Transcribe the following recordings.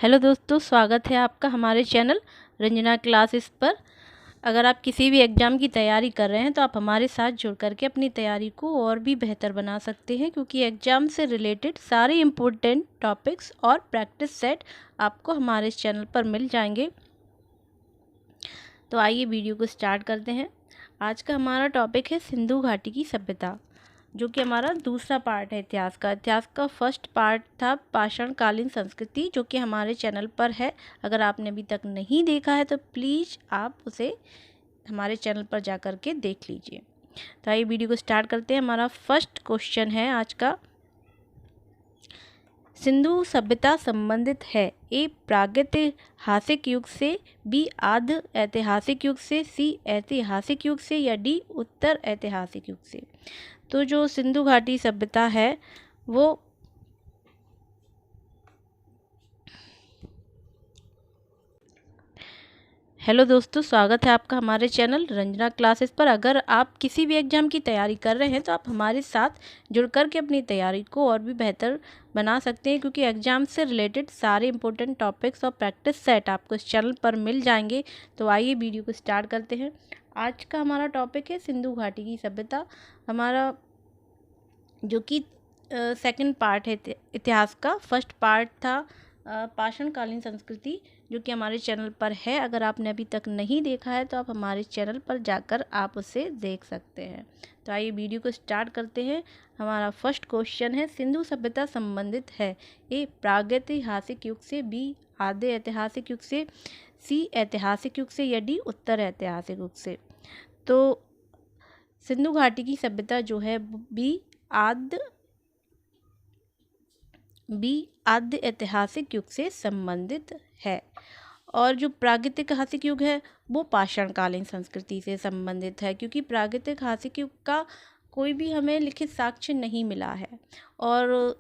Hello दोस्तों, स्वागत है आपका हमारे चैनल रंजना क्लासेस पर। अगर आप किसी भी एग्ज़ाम की तैयारी कर रहे हैं तो आप हमारे साथ जुड़ करके अपनी तैयारी को और भी बेहतर बना सकते हैं, क्योंकि एग्ज़ाम से रिलेटेड सारे इम्पोर्टेंट टॉपिक्स और प्रैक्टिस सेट आपको हमारे इस चैनल पर मिल जाएंगे। तो आइए वीडियो को स्टार्ट करते हैं। आज का हमारा टॉपिक है सिंधु घाटी की सभ्यता, जो कि हमारा दूसरा पार्ट है इतिहास का। इतिहास का फर्स्ट पार्ट था पाषाणकालीन संस्कृति, जो कि हमारे चैनल पर है। अगर आपने अभी तक नहीं देखा है तो प्लीज़ आप उसे हमारे चैनल पर जा कर के देख लीजिए। तो आइए वीडियो को स्टार्ट करते हैं। हमारा फर्स्ट क्वेश्चन है आज का, सिंधु सभ्यता संबंधित है ए प्रागैतिहासिक युग से, बी आद्य ऐतिहासिक युग से, सी ऐतिहासिक युग से, या डी उत्तर ऐतिहासिक युग से। तो जो सिंधु घाटी सभ्यता है वो हेलो दोस्तों, स्वागत है आपका हमारे चैनल रंजना क्लासेस पर। अगर आप किसी भी एग्ज़ाम की तैयारी कर रहे हैं तो आप हमारे साथ जुड़ कर के अपनी तैयारी को और भी बेहतर बना सकते हैं, क्योंकि एग्ज़ाम से रिलेटेड सारे इंपॉर्टेंट टॉपिक्स और प्रैक्टिस सेट आपको इस चैनल पर मिल जाएंगे। तो आइए वीडियो को स्टार्ट करते हैं। आज का हमारा टॉपिक है सिंधु घाटी की सभ्यता, हमारा जो कि सेकंड पार्ट है इतिहास का। फर्स्ट पार्ट था पाषाणकालीन संस्कृति, जो कि हमारे चैनल पर है। अगर आपने अभी तक नहीं देखा है तो आप हमारे चैनल पर जाकर आप उसे देख सकते हैं। तो आइए वीडियो को स्टार्ट करते हैं। हमारा फर्स्ट क्वेश्चन है, सिंधु सभ्यता संबंधित है ए प्रागैतिहासिक युग से, बी आद्य ऐतिहासिक युग से, सी ऐतिहासिक युग से, या डी उत्तर ऐतिहासिक युग से। तो सिंधु घाटी की सभ्यता जो है बी आद्य ऐतिहासिक युग से संबंधित है, और जो प्रागैतिहासिक युग है वो पाषाणकालीन संस्कृति से संबंधित है, क्योंकि प्रागैतिहासिक युग का कोई भी हमें लिखित साक्ष्य नहीं मिला है, और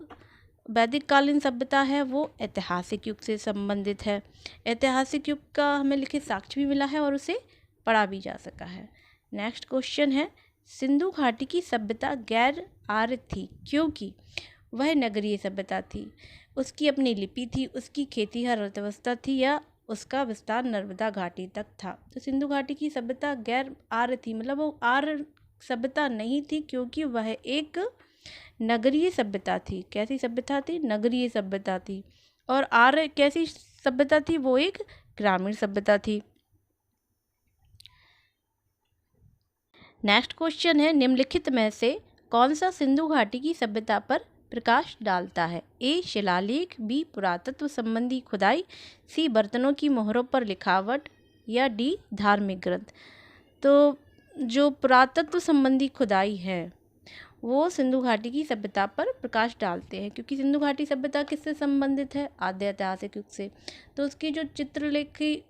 वैदिक कालीन सभ्यता है वो ऐतिहासिक युग से संबंधित है। ऐतिहासिक युग का हमें लिखित साक्ष्य भी मिला है और उसे पढ़ा भी जा सका है। नेक्स्ट क्वेश्चन है, सिंधु घाटी की सभ्यता गैर आर्य थी क्योंकि वह नगरीय सभ्यता थी, उसकी अपनी लिपि थी, उसकी खेतीहर अर्थव्यवस्था थी, या उसका विस्तार नर्मदा घाटी तक था। तो सिंधु घाटी की सभ्यता गैर आर्य थी, मतलब वो आर्य सभ्यता नहीं थी, क्योंकि वह एक नगरीय सभ्यता थी। कैसी सभ्यता थी? नगरीय सभ्यता थी। और आर्य कैसी सभ्यता थी? वो एक ग्रामीण सभ्यता थी। नेक्स्ट क्वेश्चन है, निम्नलिखित में से कौन सा सिंधु घाटी की सभ्यता पर प्रकाश डालता है? ए शिलालेख, बी पुरातत्व संबंधी खुदाई, सी बर्तनों की मोहरों पर लिखावट, या डी धार्मिक ग्रंथ। तो जो पुरातत्व संबंधी खुदाई है वो सिंधु घाटी की सभ्यता पर प्रकाश डालते हैं, क्योंकि सिंधु घाटी सभ्यता किससे संबंधित है? आद्य ऐतिहासिक युग से। तो उसकी जो चित्रलिपि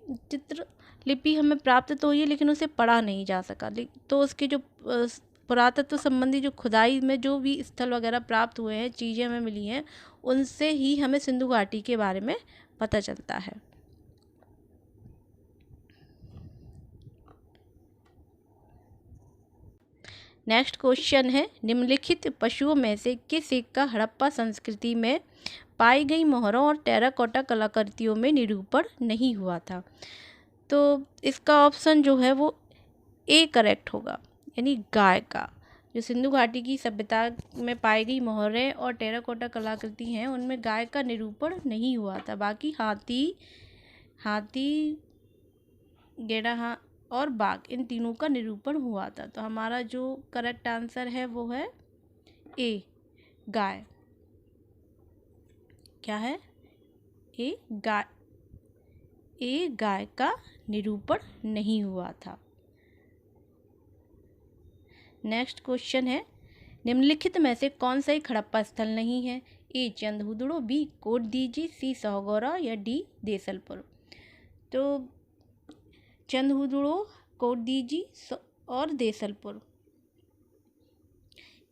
हमें प्राप्त तो हुई है, लेकिन उसे पढ़ा नहीं जा सका। तो उसके जो पुरातत्व संबंधी जो खुदाई में जो भी स्थल वगैरह प्राप्त हुए हैं, चीज़ें हमें मिली हैं, उनसे ही हमें सिंधु घाटी के बारे में पता चलता है। नेक्स्ट क्वेश्चन है, निम्नलिखित पशुओं में से किस एक का हड़प्पा संस्कृति में पाई गई मोहरों और टेराकोटा कलाकृतियों में निरूपण नहीं हुआ था? तो इसका ऑप्शन जो है वो ए करेक्ट होगा, यानी गाय का। जो सिंधु घाटी की सभ्यता में पाई गई मोहरें और टेराकोटा कलाकृति हैं, उनमें गाय का निरूपण नहीं हुआ था। बाकी हाथी गेड़ा और बाघ, इन तीनों का निरूपण हुआ था। तो हमारा जो करेक्ट आंसर है वो है ए गाय। क्या है? ए गाय का निरूपण नहीं हुआ था। नेक्स्ट क्वेश्चन है, निम्नलिखित में से कौन सा एक हड़प्पा स्थल नहीं है? ए चंदहुदड़ो, बी कोटदीजी, सी सौगौरा, या डी देसलपुर। तो चंदहुदड़ो, कोटदीजी और देसलपुर,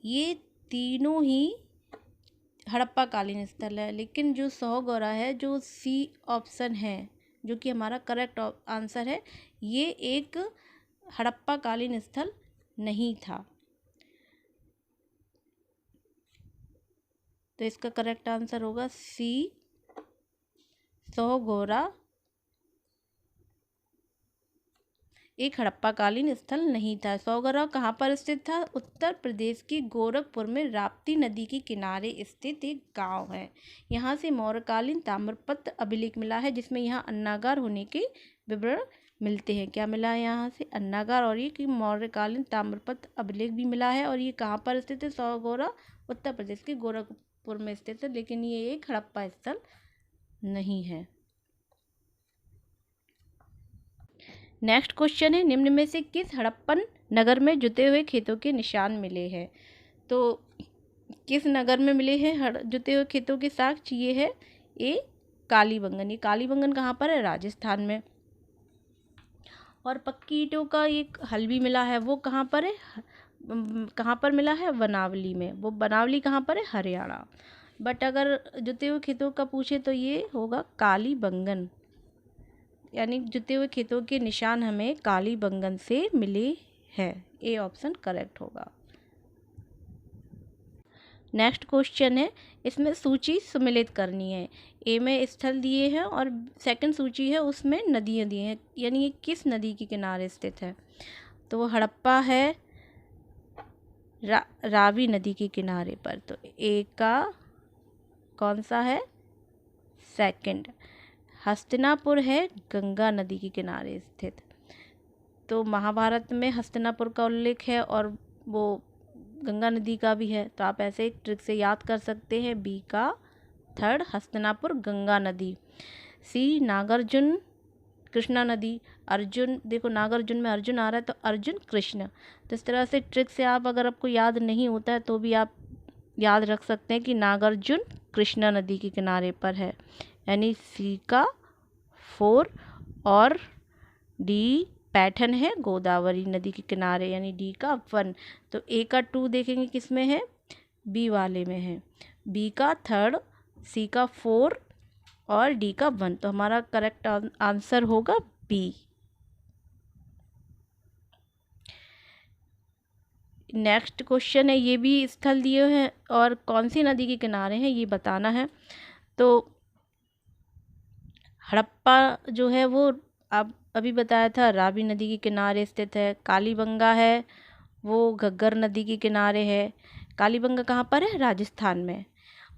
ये तीनों ही हड़प्पा कालीन स्थल है, लेकिन जो सौगौरा है, जो सी ऑप्शन है, जो कि हमारा करेक्ट आंसर है, ये एक हड़प्पा कालीन स्थल नहीं था। तो इसका करेक्ट आंसर होगा सी सौगोरा एक हड़प्पाकालीन स्थल नहीं था। सौगोरा कहाँ पर स्थित था? उत्तर प्रदेश के गोरखपुर में राप्ती नदी के किनारे स्थित एक गांव है। यहाँ से मौर्यकालीन ताम्रपत्र अभिलेख मिला है, जिसमें यहाँ अन्नागार होने के विवरण मिलते हैं। क्या मिला है यहाँ से? अन्नागार, और ये कि मौर्यकालीन ताम्रपत्र अभिलेख भी मिला है। और ये कहाँ पर स्थित है? सौगोरा उत्तर प्रदेश के गोरखपुर में स्थित है, लेकिन ये एक हड़प्पा स्थल नहीं है। नेक्स्ट क्वेश्चन है, निम्न में से किस हड़प्पन नगर में जुते हुए खेतों के निशान मिले हैं? तो किस नगर में मिले हैं जुते हुए खेतों के साक्ष्य? ये है ए कालीबंगन। ये कालीबंगन कहाँ पर है? राजस्थान में। और पक्की ईंटों का एक हल भी मिला है, वो कहाँ पर है? कहाँ पर मिला है? बनावली में। वो बनावली कहाँ पर है? हरियाणा। बट अगर जुते हुए खेतों का पूछे तो ये होगा कालीबंगन, यानी जुते हुए खेतों के निशान हमें कालीबंगन से मिले हैं। ए ऑप्शन करेक्ट होगा। नेक्स्ट क्वेश्चन है, इसमें सूची सम्मिलित करनी है। ए में स्थल दिए हैं और सेकंड सूची है उसमें नदियाँ दिए हैं, यानी ये किस नदी के किनारे स्थित है? तो वो हड़प्पा है रावी नदी के किनारे पर। तो ए का कौन सा है? सेकंड। हस्तिनापुर है गंगा नदी के किनारे स्थित। तो महाभारत में हस्तिनापुर का उल्लेख है और वो गंगा नदी का भी है, तो आप ऐसे एक ट्रिक से याद कर सकते हैं। बी का थर्ड हस्तिनापुर गंगा नदी। सी नागार्जुन कृष्णा नदी। अर्जुन, देखो नागार्जुन में अर्जुन आ रहा है, तो अर्जुन कृष्ण। तो इस तरह से ट्रिक से आप, अगर आपको याद नहीं होता है तो भी आप याद रख सकते हैं कि नागार्जुन कृष्णा नदी के किनारे पर है, यानी सी का 4 और डी पैठन है गोदावरी नदी के किनारे, यानी डी का 1। तो ए का 2 देखेंगे किस में है? बी वाले में है। बी का 3, सी का 4 और डी का 1। तो हमारा करेक्ट आंसर होगा बी। नेक्स्ट क्वेश्चन है, ये भी स्थल दिए हैं और कौन सी नदी के किनारे हैं ये बताना है। तो हड़प्पा जो है वो आप अभी बताया था रावी नदी के किनारे स्थित है। कालीबंगा है वो घग्गर नदी के किनारे है। कालीबंगा कहाँ पर है? राजस्थान में।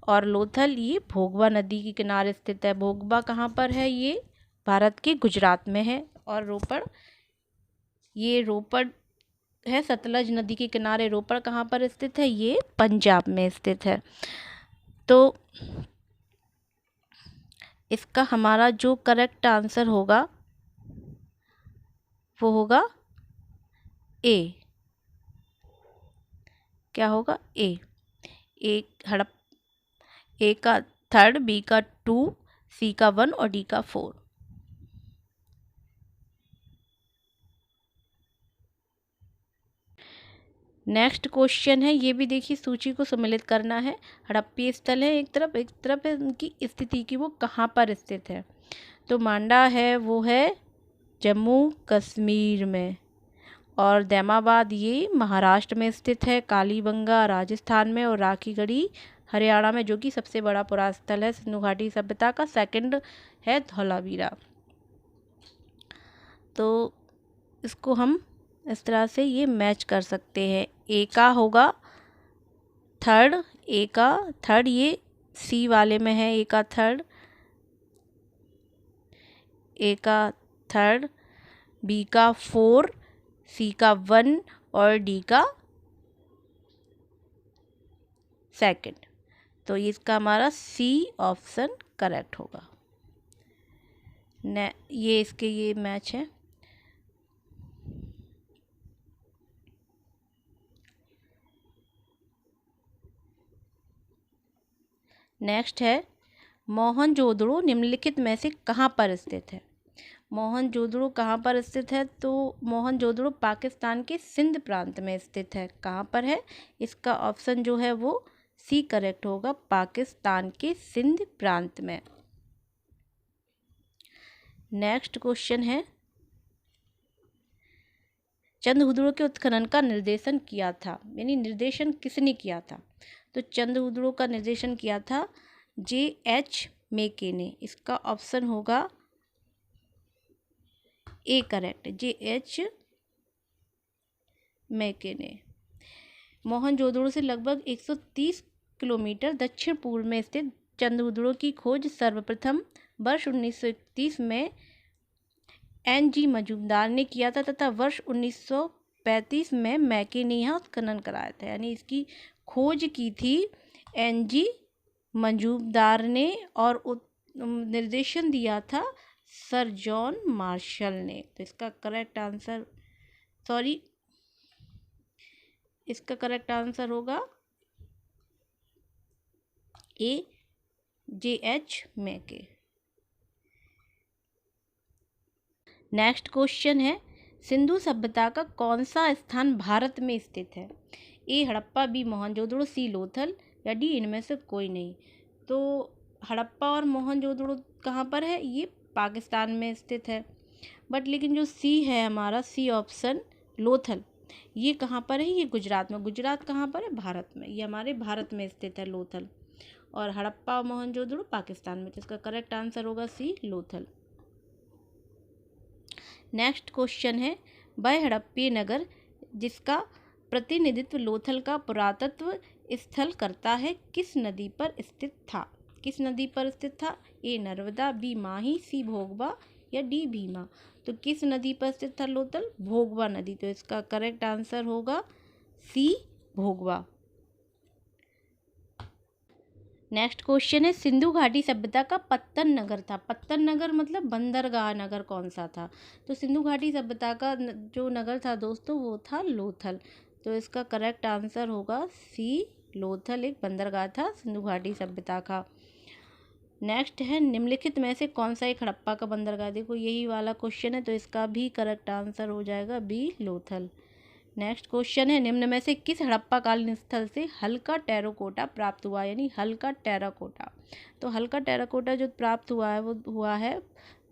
और लोथल ये भोगवा नदी के किनारे स्थित है। भोगवा कहाँ पर है? ये भारत के गुजरात में है। और रोपड़, ये रोपड़ है सतलज नदी के किनारे। रोपड़ कहाँ पर स्थित है? ये पंजाब में स्थित है। तो इसका हमारा जो करेक्ट आंसर होगा वो होगा ए। क्या होगा? ए। ए का 3, बी का 2, सी का 1 और डी का 4। नेक्स्ट क्वेश्चन है, ये भी देखिए सूची को सम्मिलित करना है। हड़प्पी स्थल है एक तरफ है उनकी स्थिति की वो कहाँ पर स्थित है। तो मांडा है वो है जम्मू कश्मीर में। और दैमाबाद ये महाराष्ट्र में स्थित है। कालीबंगा राजस्थान में और राखीगढ़ी हरियाणा में, जो कि सबसे बड़ा पुरास्थल है सिंधु घाटी सभ्यता का। सेकंड है धौलावीरा। तो इसको हम इस तरह से ये मैच कर सकते हैं। ए का होगा 3, ए का 3 ये सी वाले में है। ए का 3, ए का 3, बी का 4, सी का 1 और डी का 2। तो इसका हमारा सी ऑप्शन करेक्ट होगा। ये इसके ये मैच है। नेक्स्ट है, मोहनजोदड़ो निम्नलिखित में से कहाँ पर स्थित है? मोहनजोदड़ो कहाँ पर स्थित है? तो मोहनजोदड़ो पाकिस्तान के सिंध प्रांत में स्थित है। कहाँ पर है? इसका ऑप्शन जो है वो सी करेक्ट होगा, पाकिस्तान के सिंध प्रांत में। नेक्स्ट क्वेश्चन है, चंद्रहुदड़ो के उत्खनन का निर्देशन किया था, यानी निर्देशन किसने किया था? तो चंद्रहुदड़ो का निर्देशन किया था J.H. मैकेने। इसका ऑप्शन होगा ए करेक्ट, JH मैकेने। मोहनजोदड़ो से लगभग 130 किलोमीटर दक्षिण पूर्व में स्थित चंद्रद्रोण की खोज सर्वप्रथम वर्ष 1931 में NG मजूमदार ने किया था तथा वर्ष 1935 में मैके ने यहाँ उत्खनन कराया था। यानी इसकी खोज की थी NG मजूमदार ने और निर्देशन दिया था सर जॉन मार्शल ने। तो इसका करेक्ट आंसर होगा ए JH मैके। नेक्स्ट क्वेश्चन है, सिंधु सभ्यता का कौन सा स्थान भारत में स्थित है? ए हड़प्पा, बी मोहनजोदड़ो, सी लोथल या डी इनमें से कोई नहीं। तो हड़प्पा और मोहनजोदड़ो कहाँ पर है? ये पाकिस्तान में स्थित है। बट लेकिन जो सी है हमारा, सी ऑप्शन लोथल, ये कहाँ पर है? ये गुजरात में। गुजरात कहाँ पर है? भारत में। ये हमारे भारत में स्थित है लोथल। और हड़प्पा और मोहनजोदड़ो पाकिस्तान में। तो इसका करेक्ट आंसर होगा सी लोथल। नेक्स्ट क्वेश्चन है, वह हड़प्पीय नगर जिसका प्रतिनिधित्व लोथल का पुरातत्व स्थल करता है किस नदी पर स्थित था? किस नदी पर स्थित था? ए नर्मदा, बी माही, सी भोगवा या डी भीमा। तो किस नदी पर स्थित था लोथल? भोगवा नदी। तो इसका करेक्ट आंसर होगा सी भोगवा। नेक्स्ट क्वेश्चन है, सिंधु घाटी सभ्यता का पत्तन नगर था। पत्तन नगर मतलब बंदरगाह नगर कौन सा था? तो सिंधु घाटी सभ्यता का जो नगर था दोस्तों वो था लोथल। तो इसका करेक्ट आंसर होगा सी लोथल, एक बंदरगाह था सिंधु घाटी सभ्यता का। नेक्स्ट है, निम्नलिखित में से कौन सा एक हड़प्पा का बंदरगाह? देखो यही वाला क्वेश्चन है, तो इसका भी करेक्ट आंसर हो जाएगा बी लोथल। नेक्स्ट क्वेश्चन है, निम्न में से किस हड़प्पा कालीन स्थल से हल्का टेराकोटा प्राप्त हुआ? यानी हल्का टेराकोटा। तो हल्का टेराकोटा जो प्राप्त हुआ है वो हुआ है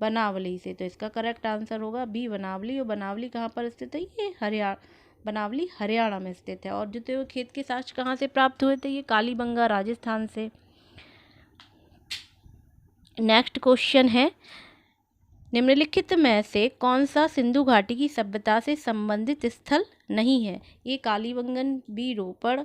बनावली से। तो इसका करेक्ट आंसर होगा बी बनावली। और बनावली कहाँ पर स्थित है? ये बनावली हरियाणा में स्थित है। और जुते हुए खेत के साक्ष्य कहाँ से प्राप्त हुए थे? ये कालीबंगा राजस्थान से। नेक्स्ट क्वेश्चन है, निम्नलिखित में से कौन सा सिंधु घाटी की सभ्यता से संबंधित स्थल नहीं है? ए कालीबंगन, बी रोपड़,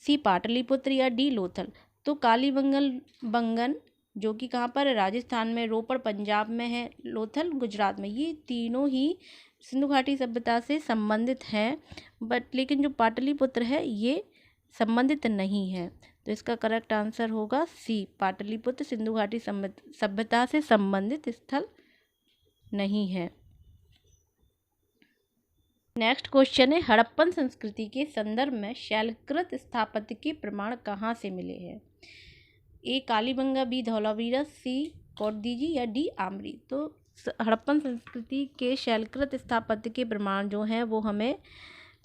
सी पाटलिपुत्र या डी लोथल। तो कालीबंगन जो कि कहाँ पर है? राजस्थान में। रोपड़ पंजाब में है। लोथल गुजरात में। ये तीनों ही सिंधु घाटी सभ्यता से संबंधित हैं। बट लेकिन जो पाटलिपुत्र है ये संबंधित नहीं है। तो इसका करेक्ट आंसर होगा सी पाटलिपुत्र सिंधु घाटी सभ्यता से संबंधित स्थल नहीं है। नेक्स्ट क्वेश्चन है, हड़प्पन संस्कृति के संदर्भ में शैलकृत स्थापत्य के प्रमाण कहाँ से मिले हैं? ए कालीबंगा, बी धौलावीरा, सी कोटदीजी या डी आमरी। तो हड़प्पन संस्कृति के शैलकृत स्थापत्य के प्रमाण जो हैं वो हमें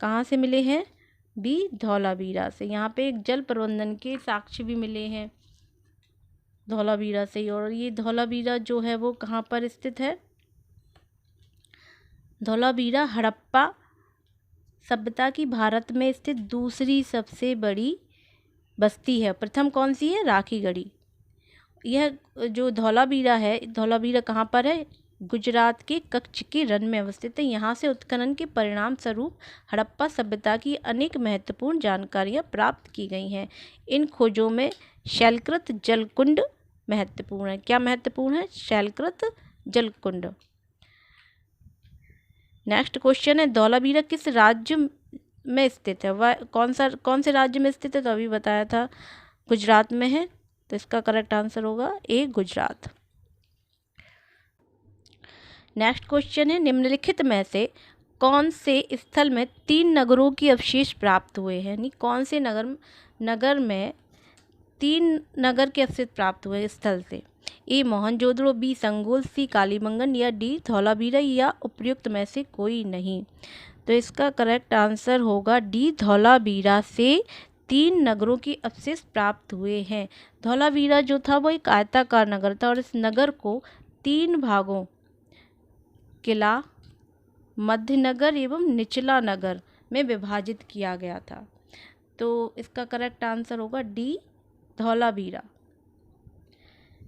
कहाँ से मिले हैं? बी धौलावीरा से। यहाँ पे एक जल प्रबंधन के साक्ष्य भी मिले हैं धौलावीरा से। और ये धौलावीरा जो है वो कहाँ पर स्थित है? धौलावीरा हड़प्पा सभ्यता की भारत में स्थित दूसरी सबसे बड़ी बस्ती है। प्रथम कौन सी है? राखीगढ़ी। यह जो धौलावीरा है, धौलावीरा कहाँ पर है? गुजरात के कच्छ के रण में अवस्थित है। यहाँ से उत्खनन के परिणाम स्वरूप हड़प्पा सभ्यता की अनेक महत्वपूर्ण जानकारियाँ प्राप्त की गई हैं। इन खोजों में शैलकृत जलकुंड महत्वपूर्ण है। क्या महत्वपूर्ण है? शैलकृत जलकुंड। नेक्स्ट क्वेश्चन है, धौलावीरा किस राज्य में स्थित है? वह कौन से राज्य में स्थित है? तो अभी बताया था गुजरात में है। तो इसका करेक्ट आंसर होगा ए गुजरात। नेक्स्ट क्वेश्चन है, निम्नलिखित में से कौन से स्थल में 3 नगरों के अवशेष प्राप्त हुए हैं? यानी कौन से नगर में 3 नगर के अवशेष प्राप्त हुए स्थल से? ए मोहनजोदड़ो, बी संगोल, सी कालीबंगन या डी धौलावीरा या उपयुक्त में से कोई नहीं। तो इसका करेक्ट आंसर होगा डी धौलावीरा से 3 नगरों के अवशेष प्राप्त हुए हैं। धौलावीरा जो था वो एक आयताकार नगर था और इस नगर को 3 भागों किला, मध्य नगर एवं निचला नगर में विभाजित किया गया था। तो इसका करेक्ट आंसर होगा डी धौलावीरा।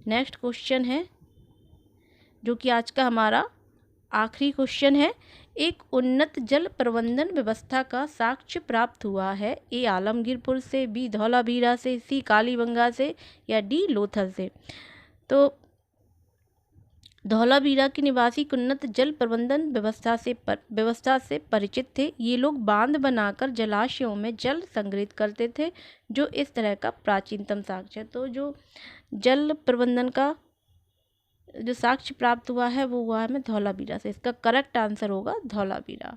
नेक्स्ट क्वेश्चन है जो कि आज का हमारा आखिरी क्वेश्चन है। एक उन्नत जल प्रबंधन व्यवस्था का साक्ष्य प्राप्त हुआ है। ए आलमगीरपुर से, बी धौलावीरा से, सी कालीबंगा से या डी लोथल से। तो धौलावीरा के निवासी उन्नत जल प्रबंधन व्यवस्था से परिचित थे। ये लोग बांध बनाकर जलाशयों में जल संग्रहित करते थे, जो इस तरह का प्राचीनतम साक्ष्य है। तो जो जल प्रबंधन का जो साक्ष्य प्राप्त हुआ है वो हुआ है हमें धौलावीरा से। इसका करेक्ट आंसर होगा धौलावीरा।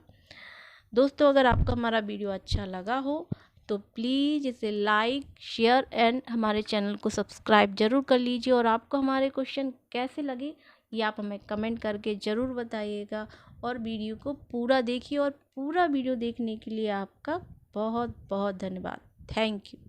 दोस्तों, अगर आपको हमारा वीडियो अच्छा लगा हो तो प्लीज़ इसे लाइक, शेयर एंड हमारे चैनल को सब्सक्राइब जरूर कर लीजिए। और आपको हमारे क्वेश्चन कैसे लगे ये आप हमें कमेंट करके ज़रूर बताइएगा। और वीडियो को पूरा देखिए, और पूरा वीडियो देखने के लिए आपका बहुत बहुत धन्यवाद। Thank you.